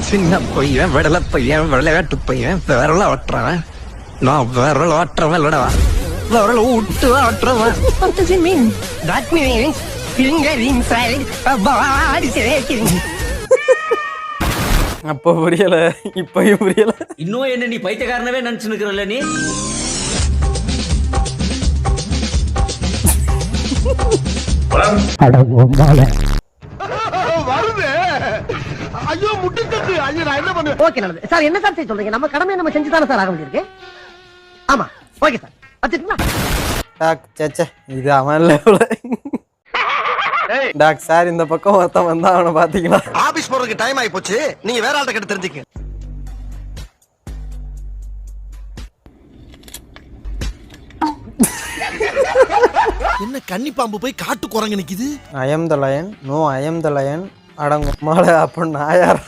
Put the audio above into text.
சின்ன பையன் விடல பையன் விளையாட்டு பையன் விரல ஓட்டுறவன் நான் விரல ஓட்டுறவன் இல்லடா விரல விட்டு ஓட்டுறவன். What does it mean? That means finger inside a body shaking. அப்போ புரியல, இப்பயும் புரியல. இன்னும் என்ன நீ பைத்தியக்காரனவே நினைச்சு நிக்கிறல்ல நீ? ஐயோ முட்டுக்கட்டு. ஐயோ நான் என்ன பண்ணுவேன்? ஓகே நல்லது சார். என்ன சார் செய்ய சொல்றீங்க? நம்ம கடமையை நம்ம செஞ்சு தானே சார் ஆக வேண்டியிருக்கு. ஆமா ஓகே சார். வச்சுட்டுங்களா? டாக் சேச்சே இது அவன் லெவல. டாக் சார் இந்த பக்கம் ஒருத்தன் வந்தா அவனை பாத்தீங்களா? ஆபீஸ் போறதுக்கு டைம் ஆகி போச்சு. நீங்க வேற ஆள்கிட்ட கிட்ட தெரிஞ்சுக்க. என்ன கன்னி பாம்பு போய் காட்டு குரங்கு நிக்குது? I am the lion, no I am the lion. அடங்க மாலை அப்ப நான் யாரா?